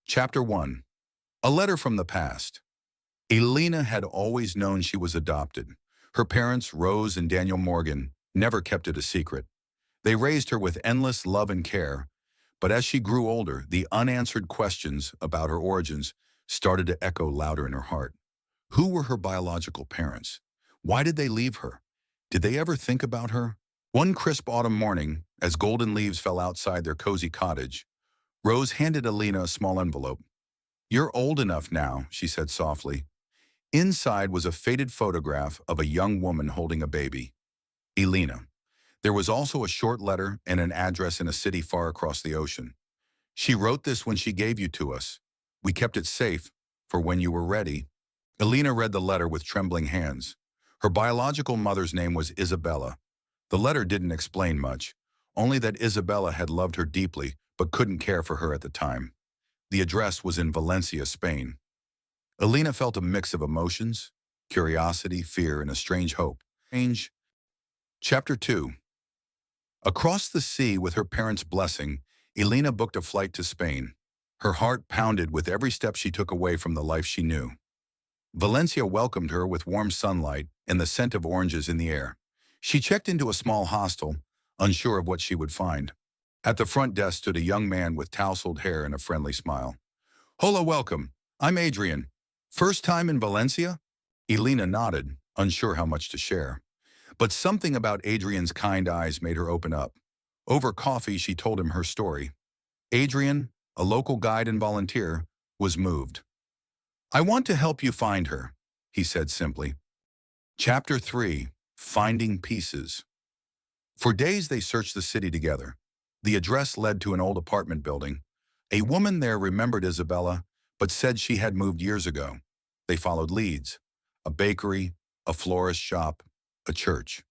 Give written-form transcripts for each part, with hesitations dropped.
Chapter 1. A Letter from the Past. Elena had always known she was adopted. Her parents, Rose and Daniel Morgan, never kept it a secret. They raised her with endless love and care, but as she grew older, the unanswered questions about her origins started to echo louder in her heart. Who were her biological parents? Why did they leave her? Did they ever think about her? One crisp autumn morning, as golden leaves fell outside their cozy cottage, Rose handed Elena a small envelope. "You're old enough now," she said softly. Inside was a faded photograph of a young woman holding a baby. Elena. There was also a short letter and an address in a city far across the ocean. "She wrote this when she gave you to us. We kept it safe for when you were ready." Elena read the letter with trembling hands. Her biological mother's name was Isabella. The letter didn't explain much, only that Isabella had loved her deeply but couldn't care for her at the time. The address was in Valencia, Spain. Elena felt a mix of emotions, curiosity, fear, and a strange hope. Chapter 2. Across the sea with her parents' blessing, Elena booked a flight to Spain. Her heart pounded with every step she took away from the life she knew. Valencia welcomed her with warm sunlight and the scent of oranges in the air. She checked into a small hostel, unsure of what she would find. At the front desk stood a young man with tousled hair and a friendly smile. "Hola, welcome. I'm Adrian. First time in Valencia?" Elena nodded, unsure how much to share. But something about Adrian's kind eyes made her open up. Over coffee, she told him her story. Adrian, a local guide and volunteer, was moved. "I want to help you find her," he said simply. Chapter 3. Finding Pieces. For days they searched the city together. The address led to an old apartment building. A woman there remembered Isabella, but said she had moved years ago. They followed leads: a bakery, a florist shop, a church.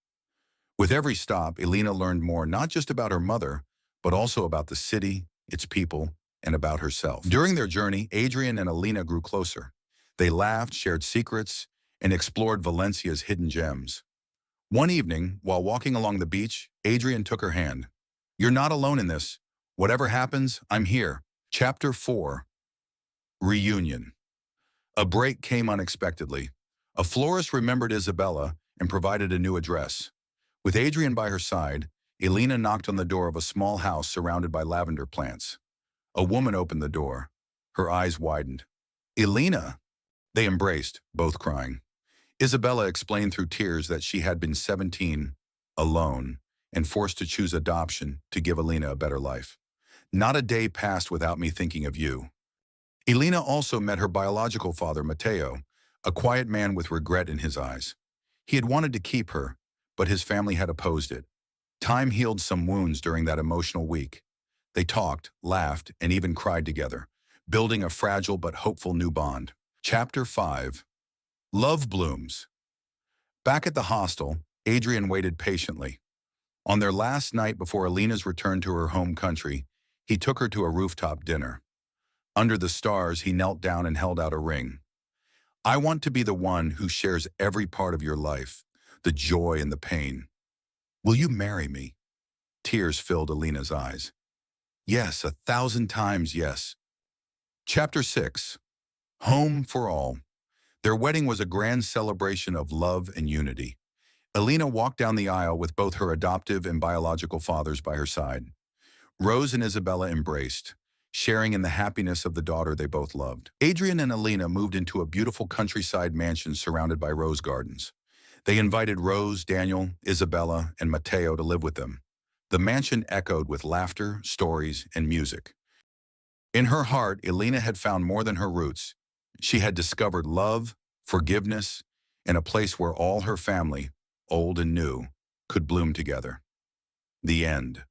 With every stop, Elena learned more not just about her mother, but also about the city, its people, and about herself. During their journey, Adrian and Elena grew closer. They laughed, shared secrets, and explored Valencia's hidden gems. One evening, while walking along the beach, Adrian took her hand. "You're not alone in this. Whatever happens, I'm here." Chapter 4. Reunion. A break came unexpectedly. A florist remembered Isabella and provided a new address. With Adrian by her side, Elena knocked on the door of a small house surrounded by lavender plants. A woman opened the door. Her eyes widened. "Elena!" They embraced, both crying. Isabella explained through tears that she had been 17, alone, and forced to choose adoption to give Elena a better life. "Not a day passed without me thinking of you." Elena also met her biological father, Mateo, a quiet man with regret in his eyes. He had wanted to keep her, but his family had opposed it. Time healed some wounds during that emotional week. They talked, laughed, and even cried together, building a fragile but hopeful new bond. Chapter 5. Love Blooms. Back at the hostel, Adrian waited patiently. On their last night before Elena's return to her home country, he took her to a rooftop dinner. Under the stars, he knelt down and held out a ring. "I want to be the one who shares every part of your life, the joy and the pain. Will you marry me?" Tears filled Elena's eyes. "Yes, 1,000 times yes." Chapter 6. Home for All. Their wedding was a grand celebration of love and unity. Elena walked down the aisle with both her adoptive and biological fathers by her side. Rose and Isabella embraced, sharing in the happiness of the daughter they both loved. Adrian and Elena moved into a beautiful countryside mansion surrounded by rose gardens. They invited Rose, Daniel, Isabella, and Mateo to live with them. The mansion echoed with laughter, stories, and music. In her heart, Elena had found more than her roots. She had discovered love, forgiveness, and a place where all her family, old and new, could bloom together. The end.